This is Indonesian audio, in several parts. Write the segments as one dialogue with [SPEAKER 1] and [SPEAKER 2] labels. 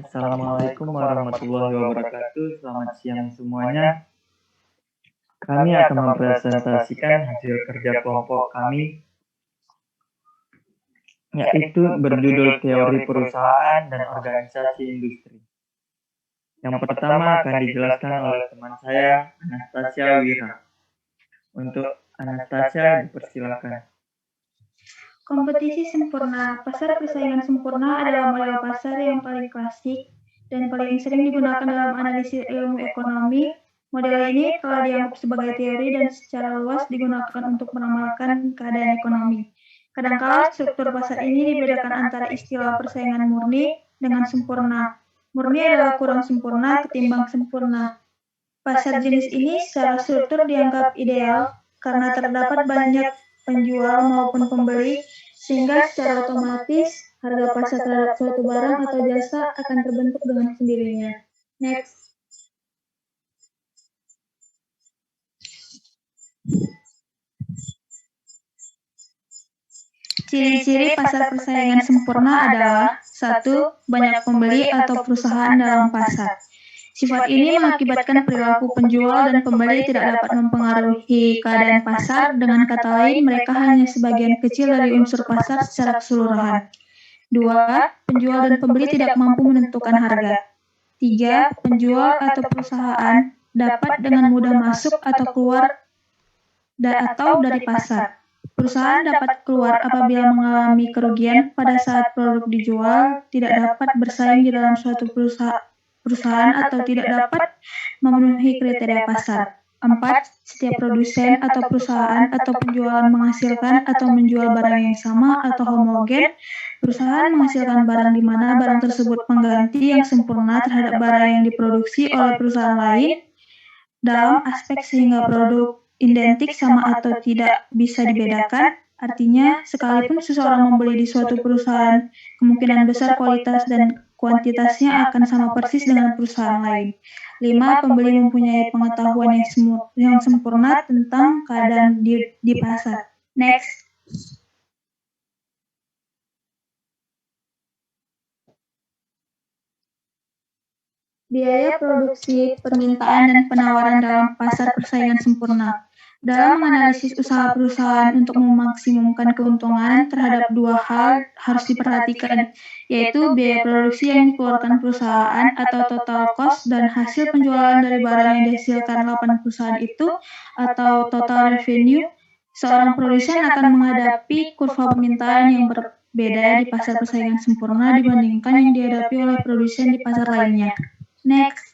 [SPEAKER 1] Assalamualaikum warahmatullahi wabarakatuh. Selamat siang semuanya. Kami akan mempresentasikan hasil kerja kelompok kami, yaitu berjudul Teori Perusahaan dan Organisasi Industri. Yang pertama akan dijelaskan oleh teman saya, Anastasia Wira. Untuk Anastasia, dipersilakan.
[SPEAKER 2] Kompetisi sempurna. Pasar persaingan sempurna adalah model pasar yang paling klasik dan paling sering digunakan dalam analisis ilmu ekonomi. Model ini telah dianggap sebagai teori dan secara luas digunakan untuk meramalkan keadaan ekonomi. Kadangkala struktur pasar ini dibedakan antara istilah persaingan murni dengan sempurna. Murni adalah kurang sempurna ketimbang sempurna. Pasar jenis ini secara struktur dianggap ideal karena terdapat banyak penjual maupun pembeli, sehingga secara otomatis harga pasar terhadap suatu barang atau jasa akan terbentuk dengan sendirinya. Next. Ciri-ciri pasar persaingan sempurna adalah 1. Banyak pembeli atau perusahaan dalam pasar. Sifat ini mengakibatkan perilaku penjual dan pembeli tidak dapat mempengaruhi keadaan pasar. Dengan kata lain, mereka hanya sebagian kecil dari unsur pasar secara keseluruhan. 2. Penjual dan pembeli tidak mampu menentukan harga. 3. Penjual atau perusahaan dapat dengan mudah masuk atau keluar dari pasar. Perusahaan dapat keluar apabila mengalami kerugian pada saat produk dijual, tidak dapat bersaing di dalam suatu perusahaan atau tidak dapat memenuhi kriteria pasar. 4. Setiap produsen atau perusahaan atau penjualan menghasilkan atau menjual barang yang sama atau homogen. Perusahaan menghasilkan barang di mana barang tersebut pengganti yang sempurna terhadap barang yang diproduksi oleh perusahaan lain dalam aspek sehingga produk identik sama atau tidak bisa dibedakan. Artinya, sekalipun seseorang membeli di suatu perusahaan, kemungkinan besar kualitas dan kuantitasnya akan sama persis dengan perusahaan lain. 5. Pembeli mempunyai pengetahuan yang sempurna tentang keadaan di pasar. Next. Biaya produksi, permintaan, dan penawaran dalam pasar persaingan sempurna. Dalam menganalisis usaha perusahaan untuk memaksimumkan keuntungan, terhadap dua hal harus diperhatikan, yaitu biaya produksi yang dikeluarkan perusahaan atau total cost dan hasil penjualan dari barang yang dihasilkan 8 perusahaan itu atau total revenue. Seorang produsen akan menghadapi kurva permintaan yang berbeda di pasar persaingan sempurna dibandingkan yang dihadapi oleh produsen di pasar lainnya. Next.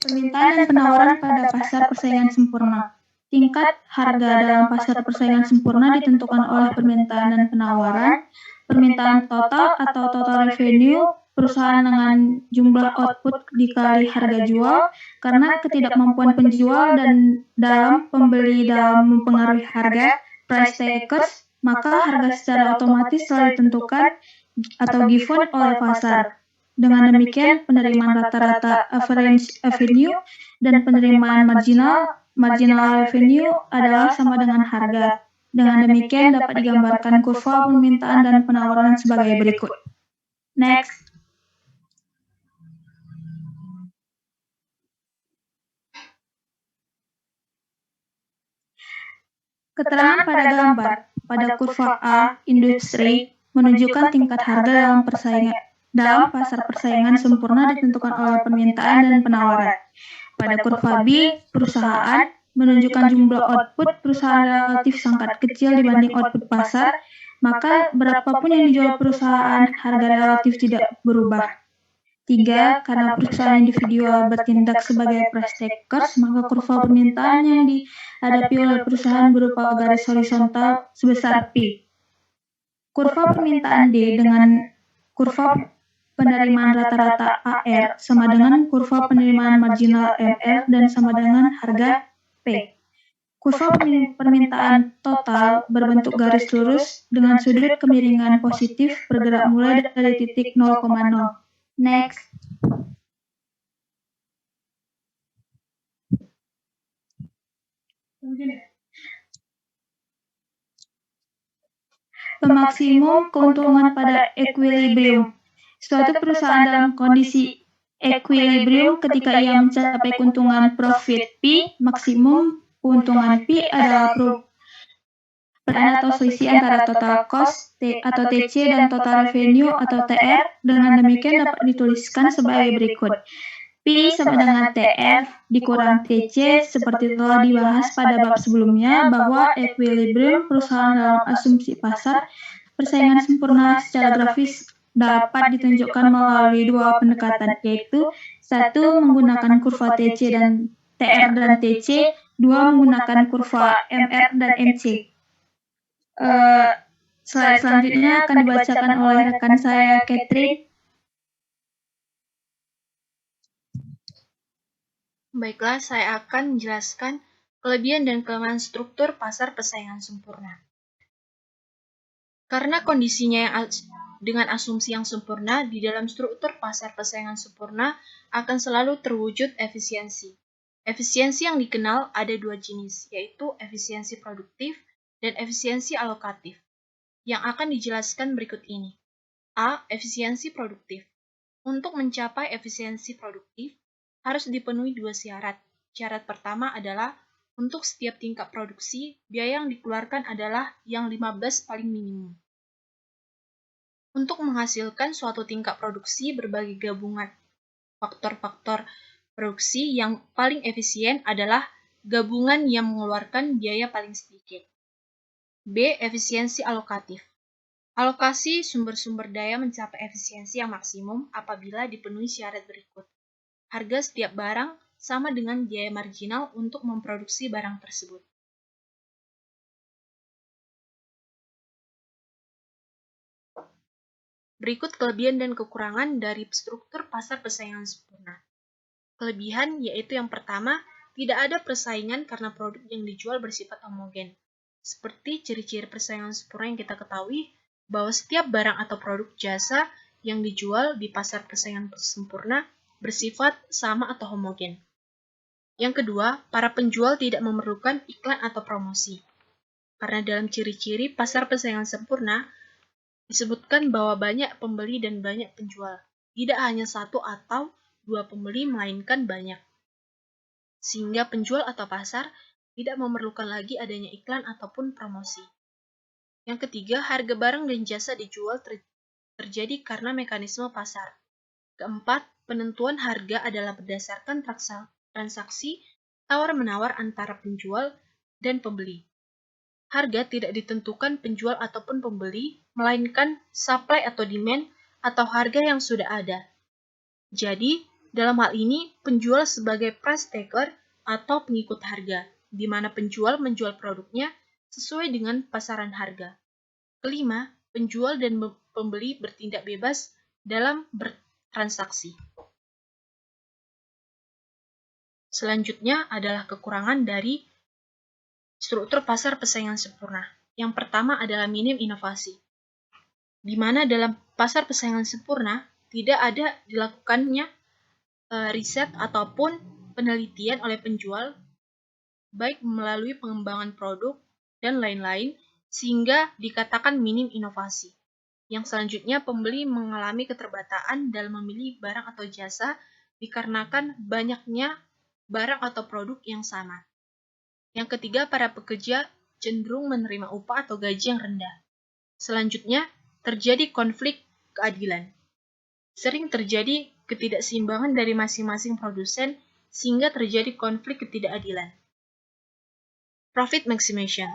[SPEAKER 2] Permintaan dan penawaran pada pasar persaingan sempurna. Tingkat harga dalam pasar persaingan sempurna ditentukan oleh permintaan dan penawaran. Permintaan total atau total revenue perusahaan dengan jumlah output dikali harga jual, karena ketidakmampuan penjual dan dalam pembeli dalam mempengaruhi harga, price takers, maka harga secara otomatis telah ditentukan atau given oleh pasar. Dengan demikian, penerimaan rata-rata average revenue dan penerimaan marginal revenue adalah sama dengan harga. Dengan demikian dapat digambarkan kurva permintaan dan penawaran sebagai berikut. Next. Keterangan pada gambar pada kurva A industri menunjukkan tingkat harga dalam pasar persaingan sempurna ditentukan oleh permintaan dan penawaran. Pada kurva B, perusahaan menunjukkan jumlah output perusahaan relatif sangat kecil dibanding output pasar, maka berapapun yang dijual perusahaan, harga relatif tidak berubah. 3. Karena perusahaan individual bertindak sebagai price takers, maka kurva permintaan yang dihadapi oleh perusahaan berupa garis horizontal sebesar P. Kurva permintaan D dengan kurva penerimaan rata-rata AR sama dengan kurva penerimaan marginal MR dan sama dengan harga P. Kurva permintaan total berbentuk garis lurus dengan sudut kemiringan positif bergerak mulai dari titik 0,0. Next. Pemaksimum keuntungan pada equilibrium. Suatu perusahaan dalam kondisi equilibrium ketika ia mencapai keuntungan profit P, maksimum keuntungan P adalah perbedaan atau selisih antara total cost T atau TC dan total revenue atau TR. Dengan demikian dapat dituliskan sebagai berikut. P sama dengan TR dikurang TC seperti telah dibahas pada bab sebelumnya bahwa equilibrium perusahaan dalam asumsi pasar persaingan sempurna secara grafis dapat ditunjukkan melalui dua pendekatan, yaitu satu menggunakan kurva TC dan TR dan TC, dua menggunakan kurva MR dan MC. Slide selanjutnya akan dibacakan oleh rekan saya, Catherine.
[SPEAKER 3] Baiklah, saya akan menjelaskan kelebihan dan kelemahan struktur pasar persaingan sempurna. Karena kondisinya dengan asumsi yang sempurna, di dalam struktur pasar persaingan sempurna akan selalu terwujud efisiensi. Efisiensi yang dikenal ada dua jenis, yaitu efisiensi produktif dan efisiensi alokatif, yang akan dijelaskan berikut ini. A. Efisiensi produktif. Untuk mencapai efisiensi produktif, harus dipenuhi dua syarat. Syarat pertama adalah untuk setiap tingkat produksi, biaya yang dikeluarkan adalah yang 15 paling minimum. Untuk menghasilkan suatu tingkat produksi berbagai gabungan faktor-faktor produksi yang paling efisien adalah gabungan yang mengeluarkan biaya paling sedikit. B. Efisiensi alokatif. Alokasi sumber-sumber daya mencapai efisiensi yang maksimum apabila dipenuhi syarat berikut. Harga setiap barang sama dengan biaya marginal untuk memproduksi barang tersebut. Berikut kelebihan dan kekurangan dari struktur pasar persaingan sempurna. Kelebihan yaitu yang pertama, tidak ada persaingan karena produk yang dijual bersifat homogen. Seperti ciri-ciri persaingan sempurna yang kita ketahui, bahwa setiap barang atau produk jasa yang dijual di pasar persaingan sempurna bersifat sama atau homogen. Yang kedua, para penjual tidak memerlukan iklan atau promosi. Karena dalam ciri-ciri pasar persaingan sempurna, disebutkan bahwa banyak pembeli dan banyak penjual. Tidak hanya satu atau dua pembeli, melainkan banyak. Sehingga penjual atau pasar tidak memerlukan lagi adanya iklan ataupun promosi. Yang ketiga, harga barang dan jasa dijual terjadi karena mekanisme pasar. Keempat, penentuan harga adalah berdasarkan transaksi tawar-menawar antara penjual dan pembeli. Harga tidak ditentukan penjual ataupun pembeli, melainkan supply atau demand atau harga yang sudah ada. Jadi, dalam hal ini, penjual sebagai price taker atau pengikut harga, di mana penjual menjual produknya sesuai dengan pasaran harga. Kelima, penjual dan pembeli bertindak bebas dalam bertransaksi. Selanjutnya adalah kekurangan dari struktur pasar persaingan sempurna. Yang pertama adalah minim inovasi, di mana dalam pasar persaingan sempurna tidak ada dilakukannya riset ataupun penelitian oleh penjual, baik melalui pengembangan produk dan lain-lain, sehingga dikatakan minim inovasi. Yang selanjutnya, pembeli mengalami keterbatasan dalam memilih barang atau jasa dikarenakan banyaknya barang atau produk yang sama. Yang ketiga, para pekerja cenderung menerima upah atau gaji yang rendah. Selanjutnya, terjadi konflik keadilan. Sering terjadi ketidakseimbangan dari masing-masing produsen sehingga terjadi konflik ketidakadilan. Profit maximization.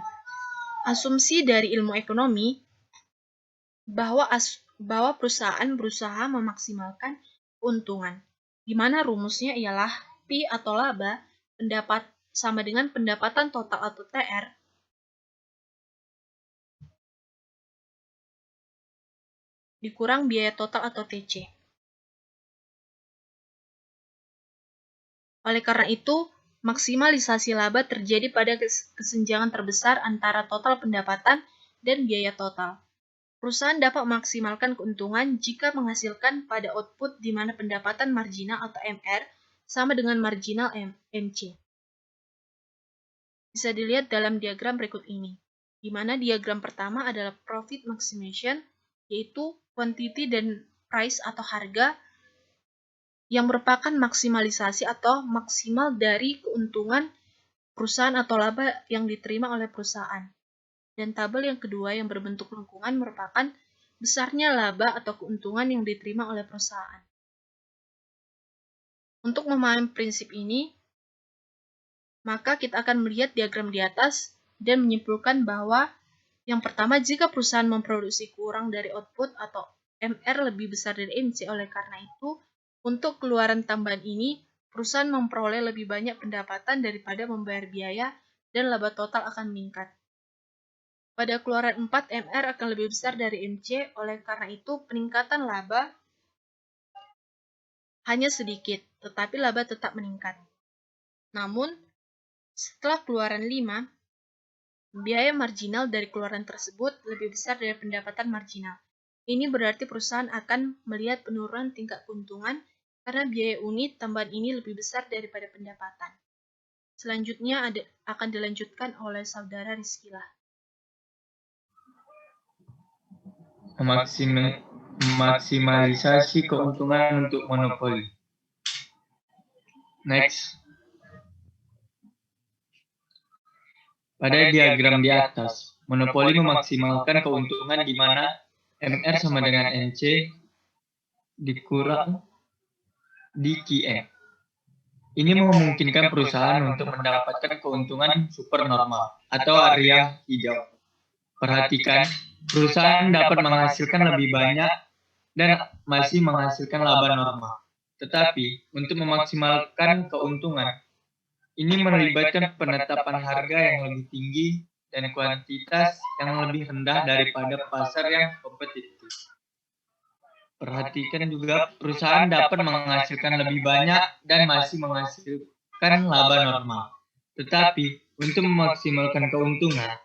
[SPEAKER 3] Asumsi dari ilmu ekonomi bahwa perusahaan berusaha memaksimalkan keuntungan, di mana rumusnya ialah P atau laba sama dengan pendapatan total atau TR dikurang biaya total atau TC. Oleh karena itu, maksimalisasi laba terjadi pada kesenjangan terbesar antara total pendapatan dan biaya total. Perusahaan dapat memaksimalkan keuntungan jika menghasilkan pada output di mana pendapatan marginal atau MR sama dengan marginal MC. Bisa dilihat dalam diagram berikut ini. di mana diagram pertama adalah profit maximization, yaitu quantity dan price atau harga yang merupakan maksimalisasi atau maksimal dari keuntungan perusahaan atau laba yang diterima oleh perusahaan. Dan tabel yang kedua yang berbentuk lengkungan merupakan besarnya laba atau keuntungan yang diterima oleh perusahaan. Untuk memahami prinsip ini, maka kita akan melihat diagram di atas dan menyimpulkan bahwa yang pertama, jika perusahaan memproduksi kurang dari output atau MR lebih besar dari MC, oleh karena itu, untuk keluaran tambahan ini, perusahaan memperoleh lebih banyak pendapatan daripada membayar biaya dan laba total akan meningkat. Pada keluaran 4, MR akan lebih besar dari MC, oleh karena itu peningkatan laba hanya sedikit, tetapi laba tetap meningkat. Namun, setelah keluaran 5, biaya marginal dari keluaran tersebut lebih besar dari pendapatan marginal. Ini berarti perusahaan akan melihat penurunan tingkat keuntungan karena biaya unit tambahan ini lebih besar daripada pendapatan. Selanjutnya akan dilanjutkan oleh saudara Rizkylah.
[SPEAKER 1] Maksimalisasi keuntungan untuk monopoli. Next. Pada diagram di atas, monopoli memaksimalkan keuntungan di mana MR sama dengan NC dikurang di QM. Ini memungkinkan perusahaan untuk mendapatkan keuntungan supernormal atau area hijau. Perhatikan, perusahaan dapat menghasilkan lebih banyak dan masih menghasilkan laba normal. Tetapi, untuk memaksimalkan keuntungan, ini melibatkan penetapan harga yang lebih tinggi dan kuantitas yang lebih rendah daripada pasar yang kompetitif. Perhatikan juga, perusahaan dapat menghasilkan lebih banyak dan masih menghasilkan laba normal. Tetapi, untuk memaksimalkan keuntungan,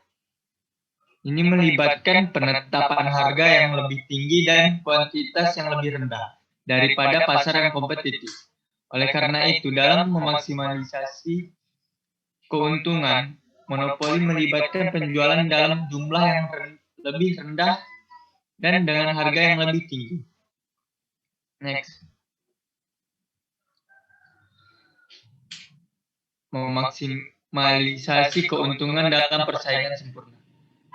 [SPEAKER 1] ini melibatkan penetapan harga yang lebih tinggi dan kuantitas yang lebih rendah daripada pasar yang kompetitif. Oleh karena itu, dalam memaksimalisasi keuntungan, monopoli melibatkan penjualan dalam jumlah yang lebih rendah dan dengan harga yang lebih tinggi. Next. Memaksimalisasi keuntungan dalam persaingan sempurna.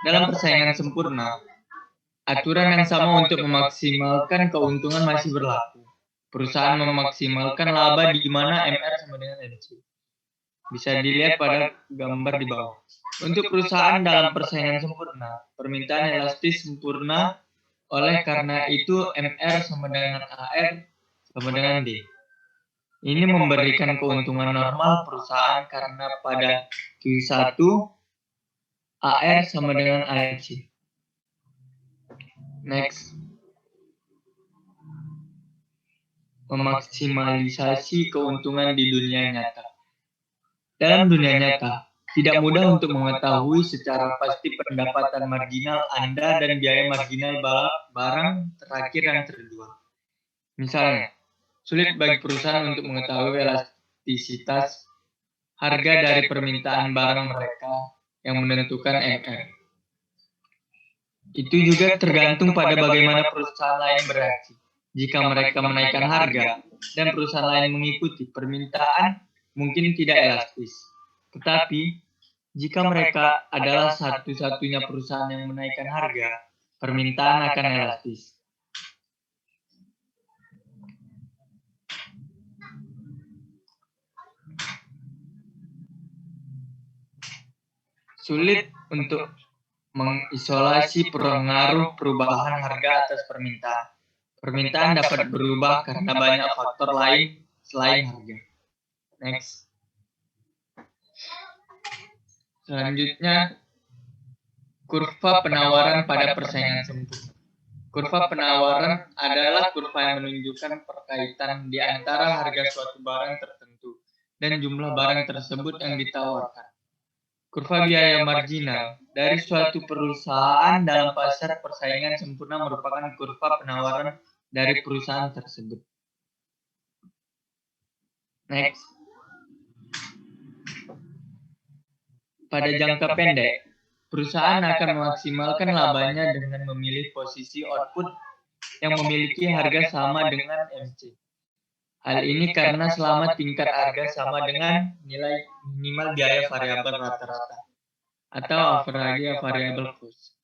[SPEAKER 1] Dalam persaingan sempurna, aturan yang sama untuk memaksimalkan keuntungan masih berlaku. Perusahaan memaksimalkan laba di mana MR sama dengan NC. Bisa dilihat pada gambar di bawah. Untuk perusahaan dalam persaingan sempurna, permintaan elastis sempurna, oleh karena itu MR sama dengan AR sama dengan D. Ini memberikan keuntungan normal perusahaan karena pada Q1 AR sama dengan AC. Next. Memaksimalisasi keuntungan di dunia nyata. Dalam dunia nyata, tidak mudah untuk mengetahui secara pasti pendapatan marginal Anda dan biaya marginal barang terakhir yang terjual. Misalnya, sulit bagi perusahaan untuk mengetahui elastisitas harga dari permintaan barang mereka yang menentukan MR. Itu juga tergantung pada bagaimana perusahaan lain bereaksi. Jika mereka menaikkan harga dan perusahaan lain mengikuti, permintaan mungkin tidak elastis. Tetapi, jika mereka adalah satu-satunya perusahaan yang menaikkan harga, permintaan akan elastis. Sulit untuk mengisolasi pengaruh perubahan harga atas permintaan. Permintaan dapat berubah karena banyak faktor lain selain harga. Next. Selanjutnya, kurva penawaran pada persaingan sempurna. Kurva penawaran adalah kurva yang menunjukkan perkaitan di antara harga suatu barang tertentu dan jumlah barang tersebut yang ditawarkan. Kurva biaya marginal dari suatu perusahaan dalam pasar persaingan sempurna merupakan kurva penawaran dari perusahaan tersebut. Next. Pada jangka pendek, perusahaan akan memaksimalkan labanya dengan memilih posisi output yang memiliki harga sama dengan MC. Hal ini karena selama tingkat harga sama dengan nilai minimal biaya variabel rata-rata atau average variable cost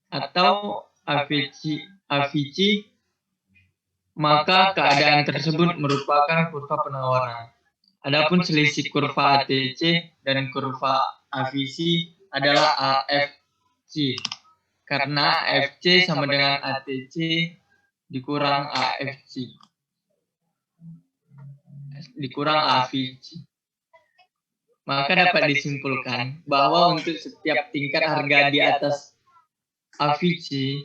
[SPEAKER 1] atau AVC, maka keadaan tersebut merupakan kurva penawaran. Adapun selisih kurva ATC dan kurva AVC adalah AFC, karena AFC sama dengan ATC dikurang AFC dikurang AVC. Maka dapat disimpulkan bahwa untuk setiap tingkat harga di atas AVC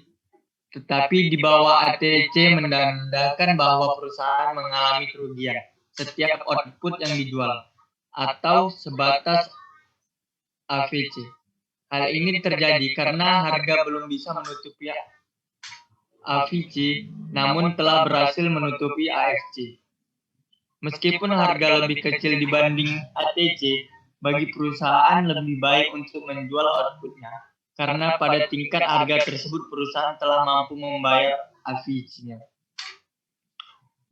[SPEAKER 1] tetapi di bawah ATC menandakan bahwa perusahaan mengalami kerugian setiap output yang dijual atau sebatas AVC. Hal ini terjadi karena harga belum bisa menutupi AVC, namun telah berhasil menutupi AFC. Meskipun harga lebih kecil dibanding ATC, bagi perusahaan lebih baik untuk menjual outputnya, karena pada tingkat harga tersebut perusahaan telah mampu membayar AVC-nya.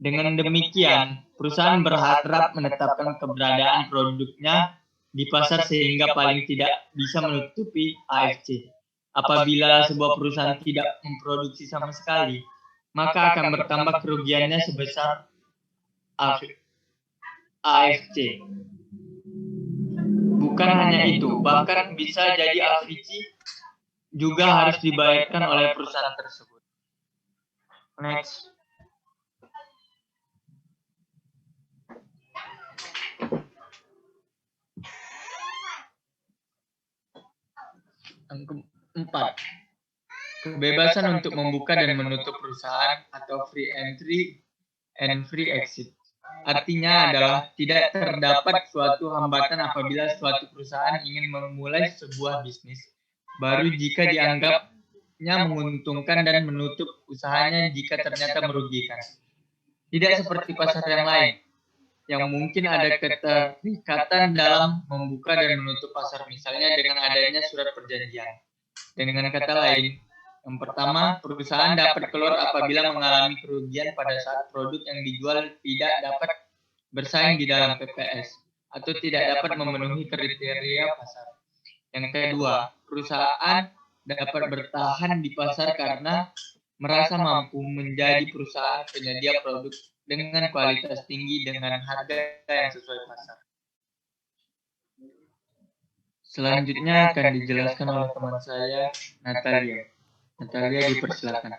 [SPEAKER 1] Dengan demikian, perusahaan berharap menetapkan keberadaan produknya di pasar sehingga paling tidak bisa menutupi AFC. Apabila sebuah perusahaan tidak memproduksi sama sekali, maka akan bertambah kerugiannya sebesar AFC. Bukan hanya itu, bahkan bisa jadi AVC juga harus dibayarkan oleh perusahaan tersebut. Next. Yang keempat, kebebasan untuk membuka dan menutup perusahaan atau free entry and free exit. Artinya adalah tidak terdapat suatu hambatan apabila suatu perusahaan ingin memulai sebuah bisnis baru jika dianggapnya menguntungkan dan menutup usahanya jika ternyata merugikan. Tidak seperti pasar yang lain, yang mungkin ada keterikatan dalam membuka dan menutup pasar, misalnya dengan adanya surat perjanjian. Dengan kata lain, yang pertama, perusahaan dapat keluar apabila mengalami kerugian pada saat produk yang dijual tidak dapat bersaing di dalam PPS atau tidak dapat memenuhi kriteria pasar. Yang kedua, perusahaan dapat bertahan di pasar karena merasa mampu menjadi perusahaan penyedia produk dengan kualitas tinggi dengan harga yang sesuai pasar. Selanjutnya akan dijelaskan oleh teman saya, Natalia. Natalia, dipersilakan.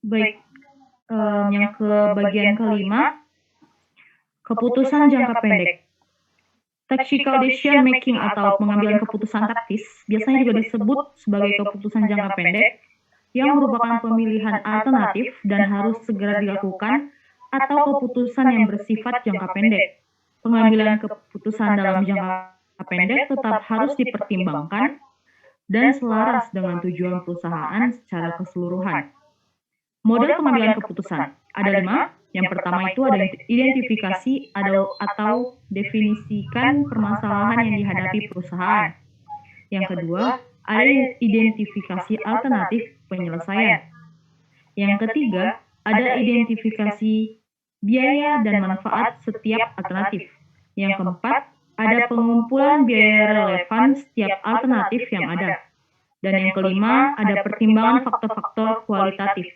[SPEAKER 2] Baik, yang ke bagian kelima, keputusan jangka pendek. Tactical decision making atau pengambilan keputusan taktis biasanya juga disebut sebagai keputusan jangka pendek yang merupakan pemilihan alternatif dan harus segera dilakukan atau keputusan yang bersifat jangka pendek. Pengambilan keputusan dalam jangka pendek tetap harus dipertimbangkan dan selaras dengan tujuan perusahaan secara keseluruhan. Model pengambilan keputusan ada 5. Yang pertama itu ada identifikasi atau definisikan permasalahan yang dihadapi perusahaan. Yang kedua, ada identifikasi alternatif penyelesaian. Yang ketiga, ada identifikasi biaya dan manfaat setiap alternatif. Yang keempat, ada pengumpulan biaya relevan setiap alternatif yang ada. Dan yang kelima, ada pertimbangan faktor-faktor kualitatif.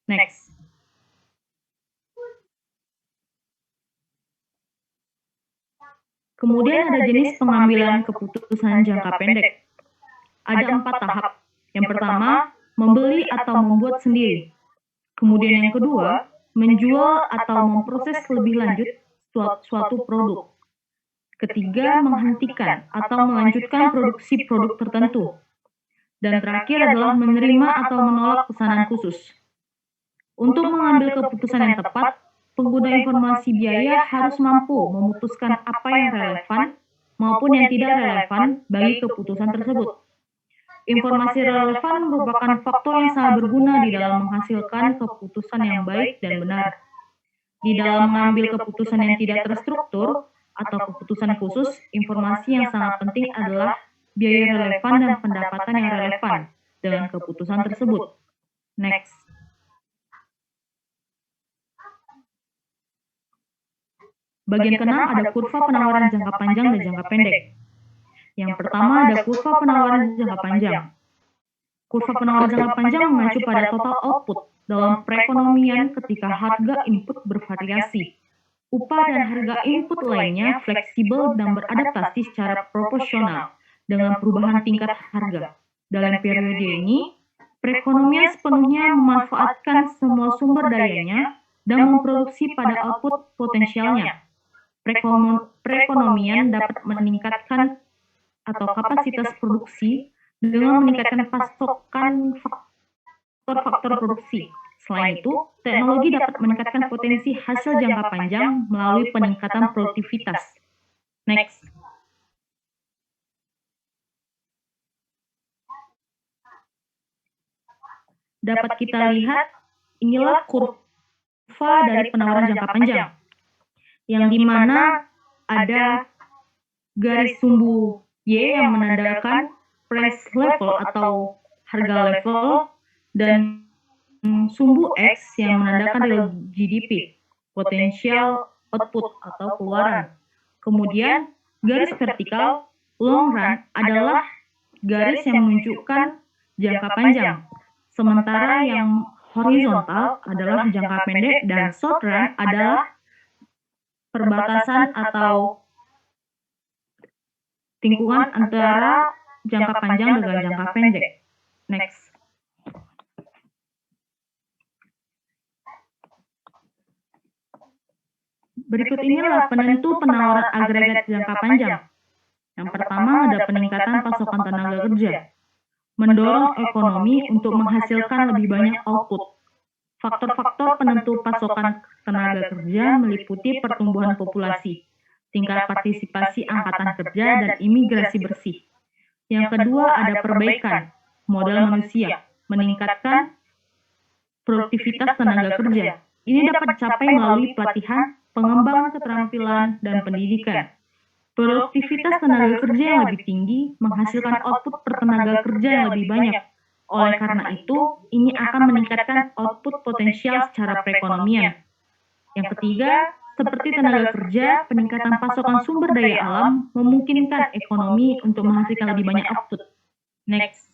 [SPEAKER 2] Next. Kemudian ada jenis pengambilan keputusan jangka pendek. Ada 4 tahap. Yang pertama, membeli atau membuat sendiri. Kemudian yang kedua, menjual atau memproses lebih lanjut suatu produk. Ketiga, menghentikan atau melanjutkan produksi produk tertentu. Dan terakhir adalah menerima atau menolak pesanan khusus. Untuk mengambil keputusan yang tepat, pengguna informasi biaya harus mampu memutuskan apa yang relevan maupun yang tidak relevan bagi keputusan tersebut. Informasi relevan merupakan faktor yang sangat berguna di dalam menghasilkan keputusan yang baik dan benar.
[SPEAKER 4] Di dalam mengambil keputusan yang tidak terstruktur atau keputusan khusus, informasi yang sangat penting adalah biaya relevan dan pendapatan yang relevan dengan keputusan tersebut. Next. Bagian keenam ada kurva penawaran jangka panjang dan jangka pendek. Yang pertama ada kurva penawaran jangka panjang. Kurva penawaran jangka panjang mengacu pada total output dalam perekonomian ketika harga input bervariasi. Upah dan harga input lainnya fleksibel dan beradaptasi secara proporsional dengan perubahan tingkat harga. Dalam periode ini, perekonomian sepenuhnya memanfaatkan semua sumber dayanya dan memproduksi pada output potensialnya. Perekonomian dapat meningkatkan atau kapasitas produksi dengan meningkatkan pasokan faktor-faktor produksi. Selain itu, teknologi dapat meningkatkan potensi hasil jangka panjang melalui peningkatan produktivitas. Next. Dapat kita lihat, inilah kurva dari penawaran jangka panjang, yang dimana ada garis sumbu Y yang menandakan price level atau harga level, dan sumbu X yang menandakan real GDP, potential output atau keluaran. Kemudian, garis vertikal, long run, adalah garis yang menunjukkan jangka panjang. Sementara yang horizontal adalah jangka pendek dan short run adalah perbatasan atau tikungan antara jangka panjang dengan jangka pendek. Next. Berikut inilah penentu penawaran agregat jangka panjang. Yang pertama ada peningkatan pasokan tenaga kerja, mendorong ekonomi untuk menghasilkan lebih banyak output. Faktor-faktor penentu pasokan tenaga kerja meliputi pertumbuhan populasi, tingkat partisipasi angkatan kerja, dan imigrasi bersih. Yang kedua ada perbaikan modal manusia, meningkatkan produktivitas tenaga kerja. Ini dapat dicapai melalui pelatihan, pengembangan keterampilan, dan pendidikan. Produktivitas tenaga kerja yang lebih tinggi menghasilkan output per tenaga kerja yang lebih banyak. Oleh karena itu, ini akan meningkatkan output potensial secara perekonomian. Yang ketiga, seperti tenaga kerja, peningkatan pasokan sumber daya alam memungkinkan ekonomi untuk menghasilkan lebih banyak output. Next.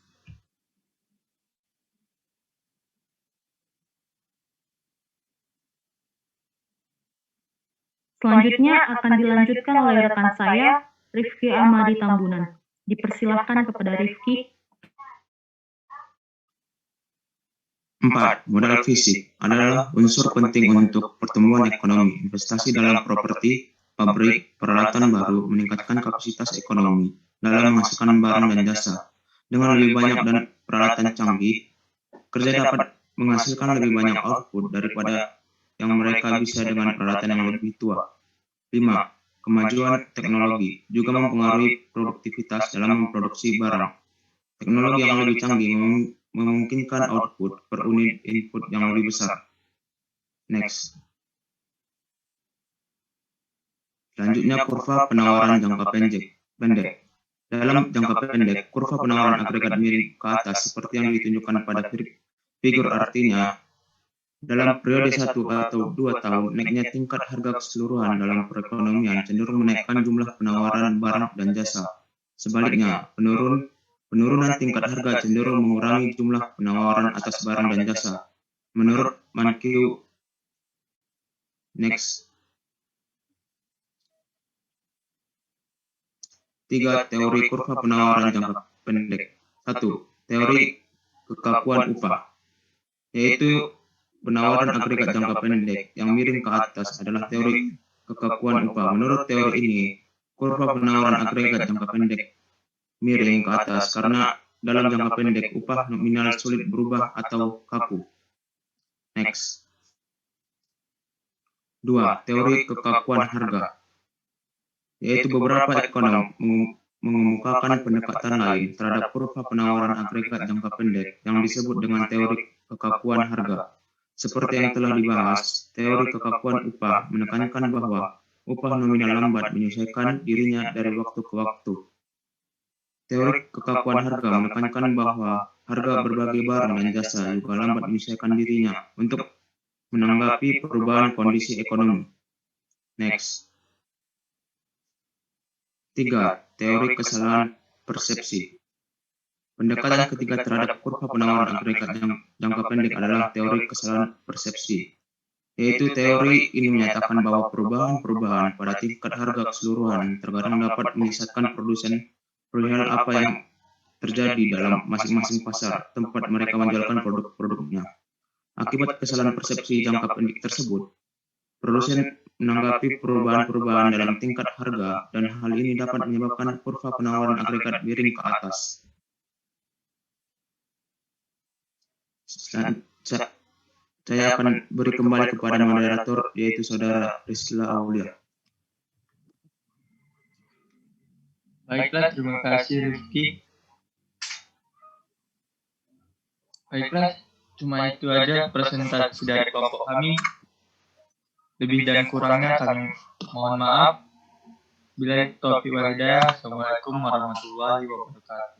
[SPEAKER 4] Selanjutnya akan dilanjutkan oleh rekan saya, Rifki Ahmadi Tambunan. Dipersilahkan kepada Rifki.
[SPEAKER 5] 4. Modal fisik adalah unsur penting untuk pertumbuhan ekonomi. Investasi dalam properti, pabrik, peralatan baru meningkatkan kapasitas ekonomi dalam menghasilkan barang dan jasa. Dengan lebih banyak dan peralatan canggih, kerja dapat menghasilkan lebih banyak output daripada yang mereka bisa dengan peralatan yang lebih tua. 5. Kemajuan teknologi juga mempengaruhi produktivitas dalam memproduksi barang. Teknologi yang lebih canggih memungkinkan output per unit input yang lebih besar. Next. Selanjutnya kurva penawaran jangka pendek. Dalam jangka pendek, kurva penawaran agregat miring ke atas seperti yang ditunjukkan pada figur, artinya dalam periode 1 atau 2 tahun, naiknya tingkat harga keseluruhan dalam perekonomian cenderung menaikkan jumlah penawaran barang dan jasa. Sebaliknya, penurunan tingkat harga cenderung mengurangi jumlah penawaran atas barang dan jasa. Menurut Mankiw. Next. 3. Teori kurva penawaran jangka pendek. 1. Teori kekakuan upah, yaitu penawaran agregat jangka pendek yang miring ke atas adalah teori kekakuan upah. Menurut teori ini, kurva penawaran agregat jangka pendek miring ke atas karena dalam jangka pendek upah nominal sulit berubah atau kaku. Next. 2. Teori kekakuan harga, yaitu beberapa ekonom mengemukakan pendekatan lain terhadap kurva penawaran agregat jangka pendek yang disebut dengan teori kekakuan harga. Seperti yang telah dibahas, teori kekakuan upah menekankan bahwa upah nominal lambat menyesuaikan dirinya dari waktu ke waktu. Teori kekakuan harga menekankan bahwa harga berbagai barang dan jasa juga lambat menyesuaikan dirinya untuk menanggapi perubahan kondisi ekonomi. Next. 3. Teori kesalahan persepsi. Pendekatan ketiga terhadap kurva penawaran agregat jangka pendek adalah teori kesalahan persepsi, yaitu teori ini menyatakan bahwa perubahan-perubahan pada tingkat harga keseluruhan terkadang dapat menyesatkan produsen perihal apa yang terjadi dalam masing-masing pasar tempat mereka menjualkan produk-produknya. Akibat kesalahan persepsi jangka pendek tersebut, produsen menanggapi perubahan-perubahan dalam tingkat harga dan hal ini dapat menyebabkan kurva penawaran agregat miring ke atas. Saya akan beri kembali kepada moderator, yaitu Saudara Rizla Aulia.
[SPEAKER 1] Baiklah, terima kasih Rifki. Baiklah, cuma itu aja presentasi dari kelompok kami. Lebih dan kurangnya kami mohon maaf. Bila taufiq wal hidayah. Assalamualaikum warahmatullahi wabarakatuh.